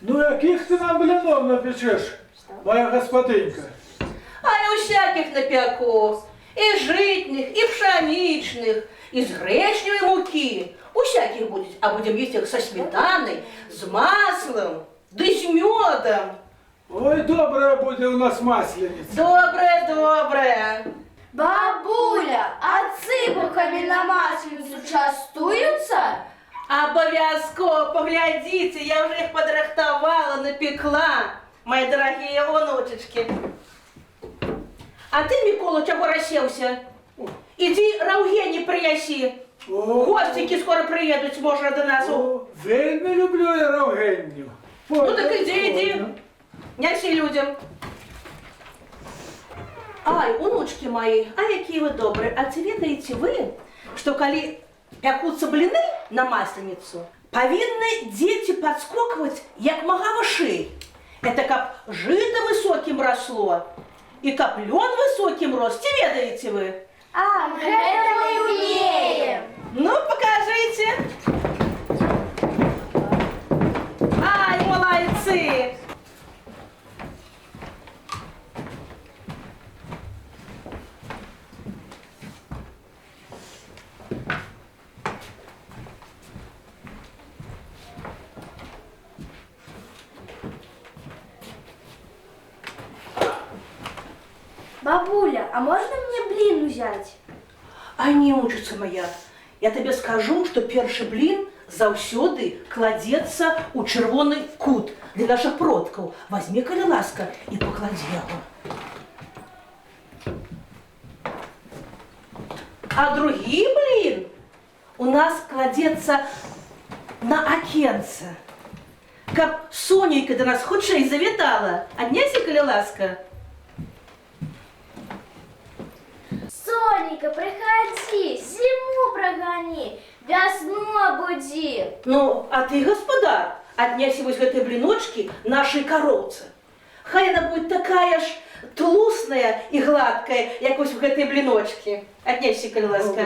Ну, яких ти нам блинов напечеш, моя господинька? А і усяких напеку. І житних, і пшеничних, і з гречневої муки. Усяких будет. А будем есть их со сметаной, с маслом, да с медом. Ой, добрая буде у нас маслениця. Доброе, доброе. Бабуля, а цибулками на масленицу частуются? Обовязково, поглядите, я уже их подрахтовала, напекла, мои дорогие внучечки. А ты, Микола, чего расселся? Иди Раугені прияси. Гостики скоро приедут, можно до нас. Вельми люблю я Раугенню. Ну так иди. Неси людям. Ай, внучки мои, а какие вы добрые. А ведаете вы, что коли пекутся блины на масленицу, повинны дети подскокивать, як магавышей. Это как жито высоким росло, и кап лен высоким рос. Те ведаете вы? А, это мы умеем. Ну, покажите. Ай, молодцы. Бабуля, а можно мне блин взять? Ай, не учится моя. Я тебе скажу, что перший блин заўсёды кладецца у чырвоны кут для наших продкаў. Возьми, калі ласка, и поклади его. А другі блин у нас кладецца на окенце. Каб Сонейка до нас хутчэй завітала. Аднясі, калі ласка. Соненька, приходи, зиму прогони, весну обуди. Ну, а ты, господар, отнеси вось гэтай блиночки нашей коровце. Хай она будет такая ж тлусная и гладкая, як вось гэтай блиночки. Отнеси, калі ласка.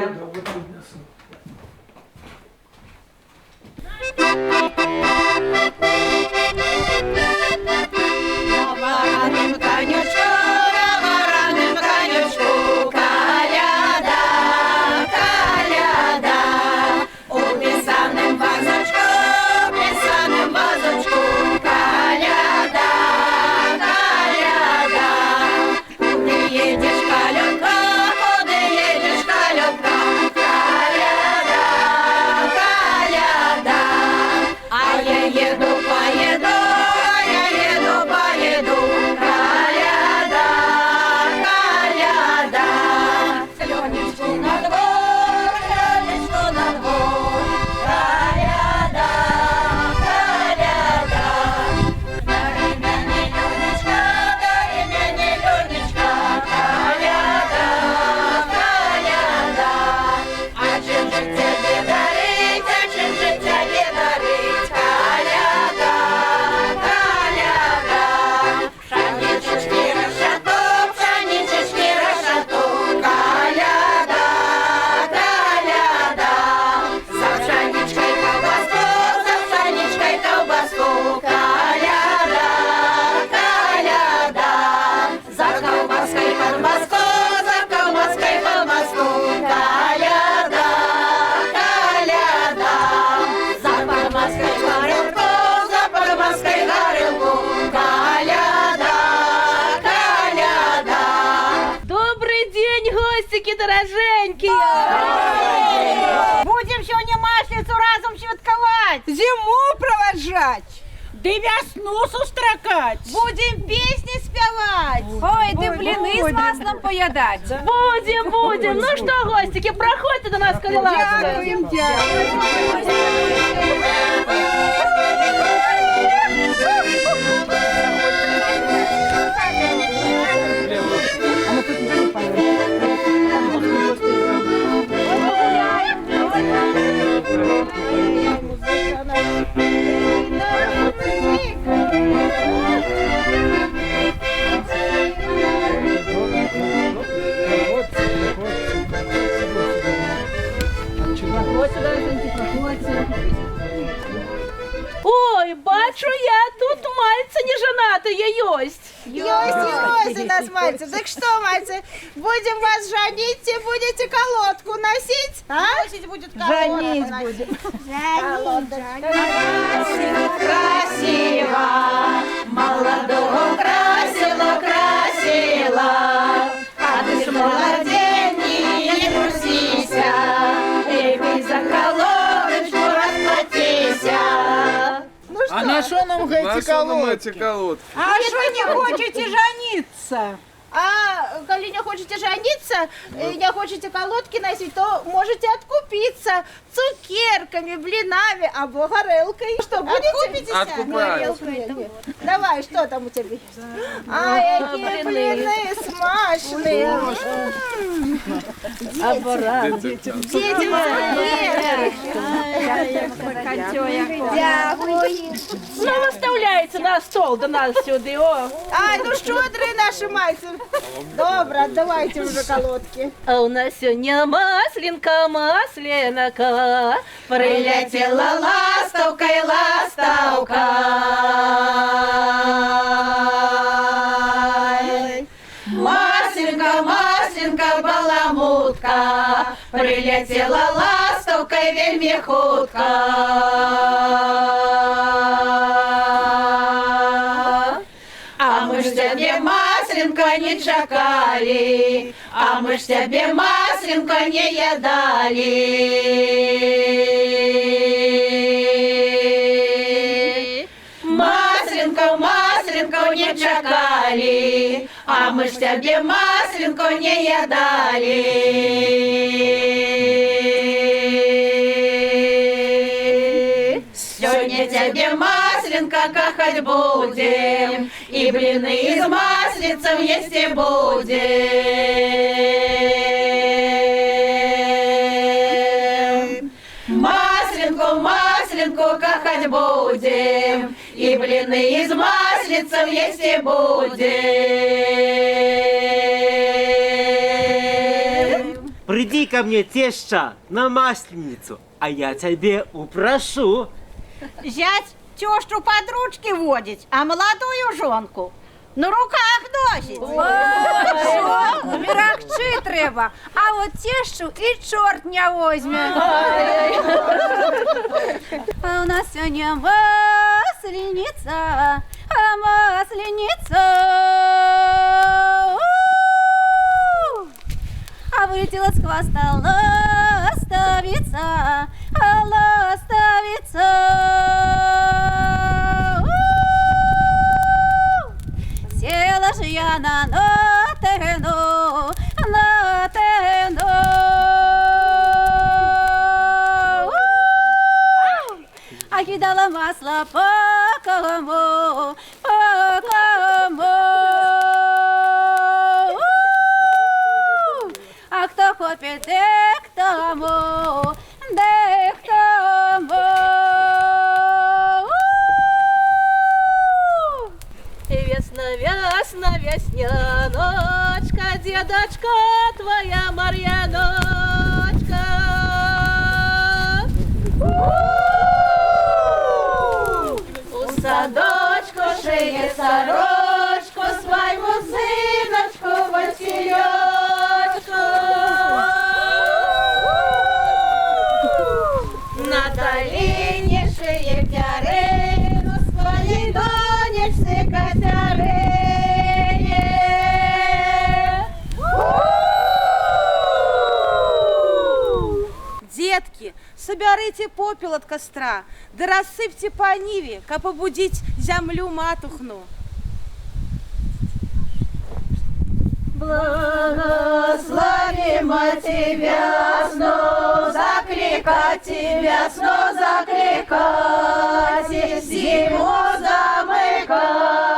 Вараним конючку, вараним конючку, коляда, коляда. У писаным вазочку, коляда, коляда. Куди едешь, коляда, куди едешь, коляда, коляда, коляда. А я еду, поеду, коляда, коляда. Ленечку на двор, коляда, коляда. Дари мне Ленечка, коляда, коляда. А чем же тебе дарить, коляда, коляда. Пшеничечки рашату, коляда, коляда. За пшеничкой колбаску, коляда, коляда. За колбаской колбаску, коляда, коляда. За колбаской горелку, коляда, коляда. Добрый день, гостики дороженькие! Будем сьогодні масленицю разом святкувати. Зиму провожать. Да весну сустракать. Будем песни спевать. Ой, да блины з маслом поїдать. Будем. Ну что, гостики, проходьте до нас, калі ласка. Дякуємо, дякуємо. Проходьте, дорогенькие, проходьте. бачу я, тут мальца не женатая есть. Ёсть у нас, мальцы. Так что, мальцы, будем вас женить и будете колодку носить? А? Носить будет колодку. Женить будем. Красиво, молодого красила, а ты ж молодец, не трусися, эй, ты за колодочку расплатися. Ну что? А на що нам эти колодки? А что не хотите жениться? А коли не хотите жениться, не хотите колодки носить, то можете откупиться цукерками, блинами, або горелкой. Что, будете? Откупитесь? Давай, что там у тебя? А, какие блины смачные. Детям цукерки. Дякую. Ну, выставляется на стол до нас сюда, о. Ай, ну щедрые наши мальцы. Добро, давайте уже колодки. А у нас сегодня масленка, масленка, Прилетела ластовка и ластовка. Масленка, масленка, баламутка, прилетела ластовка и вельми хутка. А мы ж тебе, масленка, не чакали, а мы ж тебе, масленка, не едали. Масленка, масленка, не чакали, а мы ж тебе, масленку, не едали. Сегодня тебе, масленка, кахать будем, и блины из маслицем есть и будем. Масленку, масленку, кахать будем, и блины из маслицем есть и будем. Приди ко мне, теща, на масленицу, а я тебе упрошу. Зять тещу под ручки водить, а молодую жонку на руках носить. Що? Мірахчи треба, а от тещу і чорт не возьме. А у нас сьогодні масленица, а масленица. А вылетела с хвоста ластовица, а ластовица. Села же я на тену, на тену. А кидала масло по кому, по кому. А кто копит, де к тому, де к тому. Весна, весна, весняночка, дедочка твоя Марьяночка. У садочку шиє сорочку своєму синочку Васильочку. На долині шиє пярину своїй донечці Катерині. Детки, соберите попел от костра, да рассыпьте по ниве, как побудить землю матухну. Благословим тебя, снова закликать тебя, снова закликать, и зиму замыкать.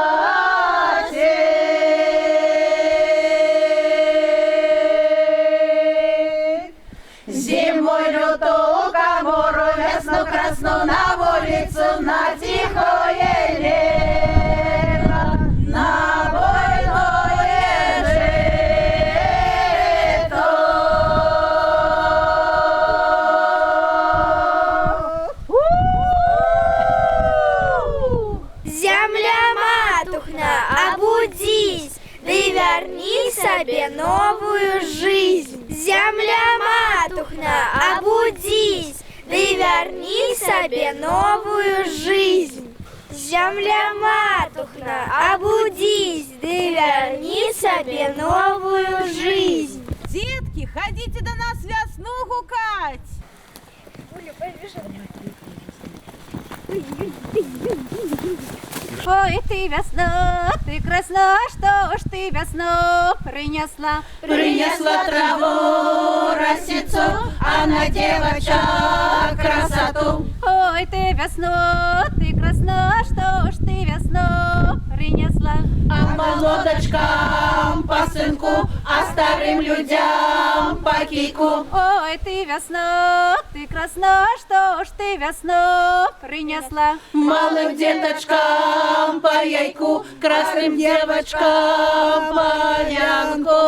Зимой лютую комору, весну красну на улицу, на тихое лето, на буйное жито. себе новую жизнь. Земля матухна, обудись, да и верни себе новую жизнь. Земля матухна, обудись, да и верни себе новую жизнь. Детки, ходите до нас весну гукать. Ой, ты весна, ты красна, что ж ты весну принесла? Принесла траву, росицу, а на девочек красоту. Ой, ты весна, ты красна, что ж ты весну принесла? А молодочкам по сынку, а старым людям по кийку. Ой, ты весна, ты красна, что ж ты весну принесла? Малым деточкам по яйку, красным девочкам по янку.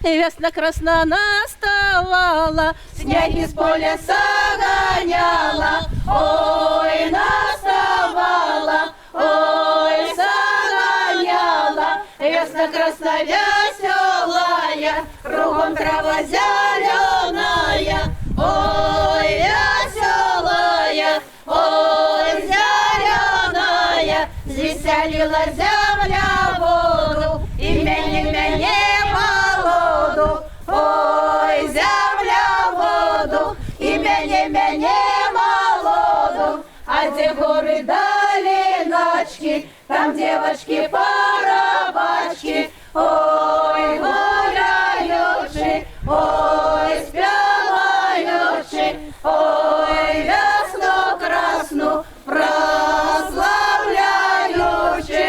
Весна красна наставала, снеги с поля согоняла. Ой, наставала, ой, согоняла. Весна красна веселая, кругом трава зеленая. Ой, веселая, ой, зеленая, здесь залила земля воду, и меня молоду. Ой, земля воду, и меня молоду, а где горы долиночки, там девочки парабачки. Ой, гуляючи, ой, спеваючи, ой, весну красну прославляючи.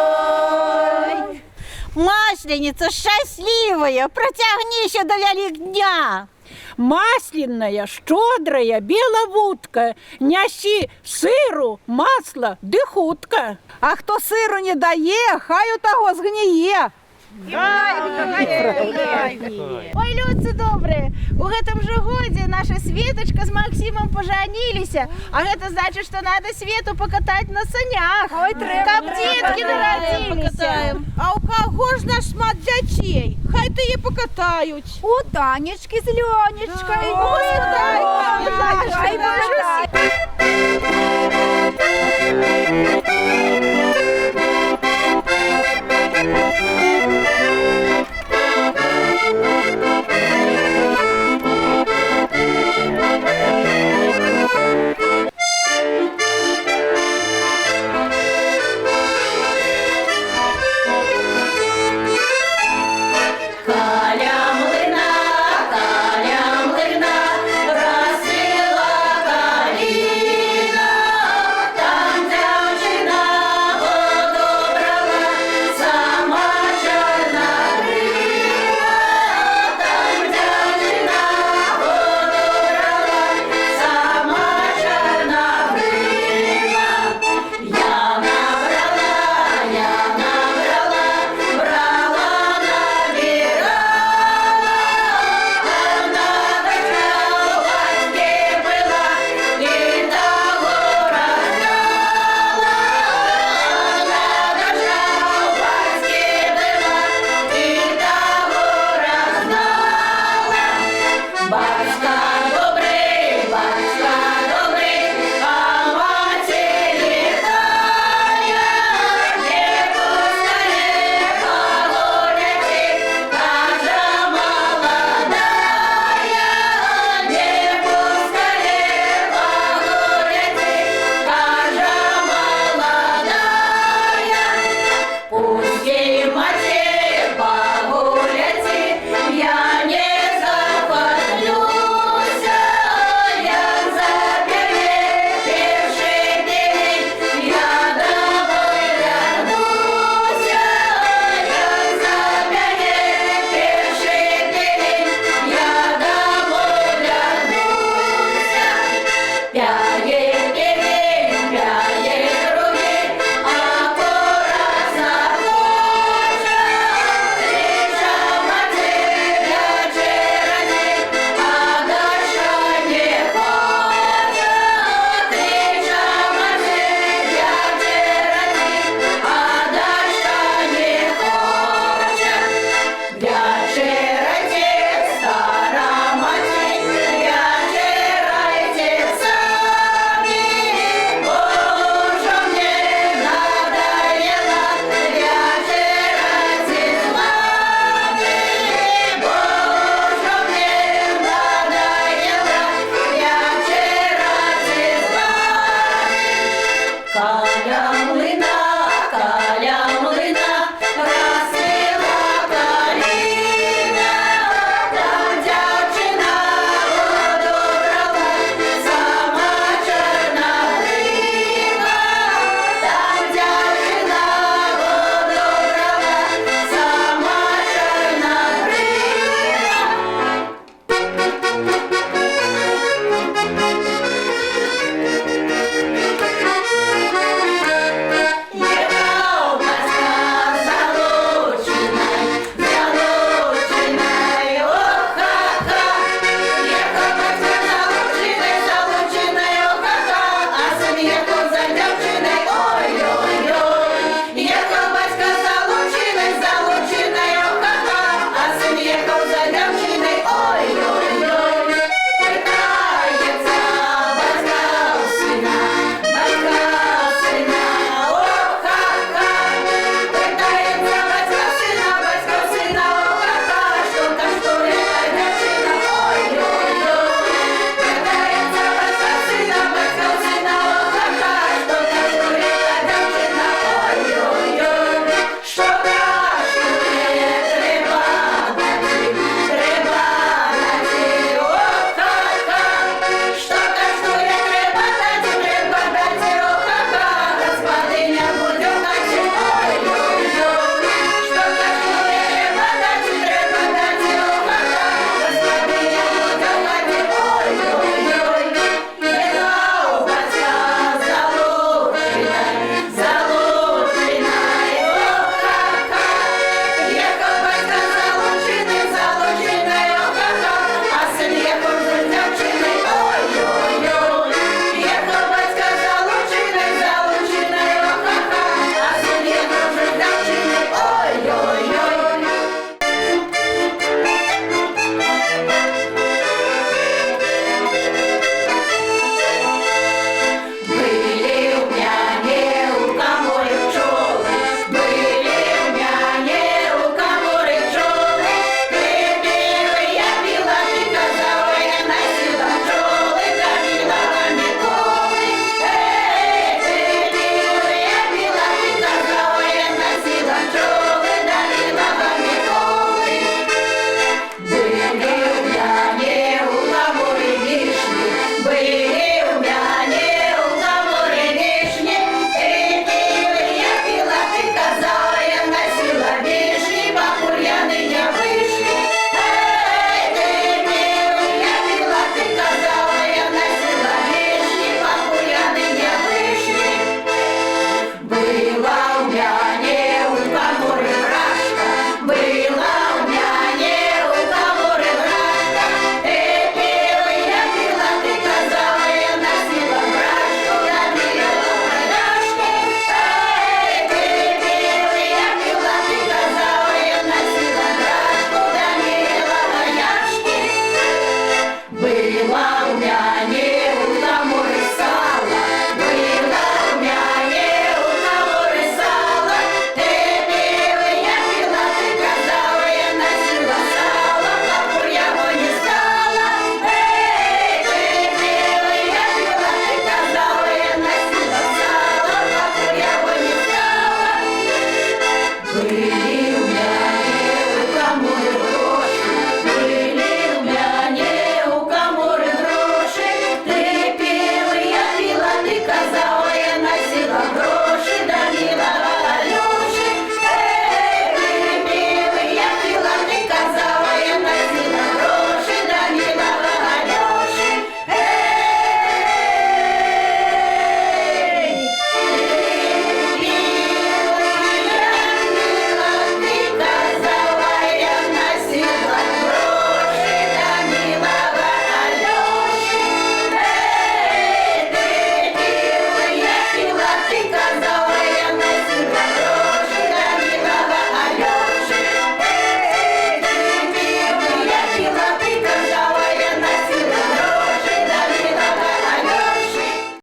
Ой. Масленица счастливая, протягни еще до Великдня. Масляная, щодрая, біла вудка, нясі сиру, масла, ды хутка. А хто сиру не дає, хай у того згніє. Ой, людцы добрые, у гэтым же годзе наша Светочка с Максимом пожаніліся, а гэта значит, что надо Свету покатать на санях. Ой, каб детки народилися. А у кого ж наш шмат дячей? Хай то її покатають. У Танечки з Льонечкою. Ой, Ай, Боже,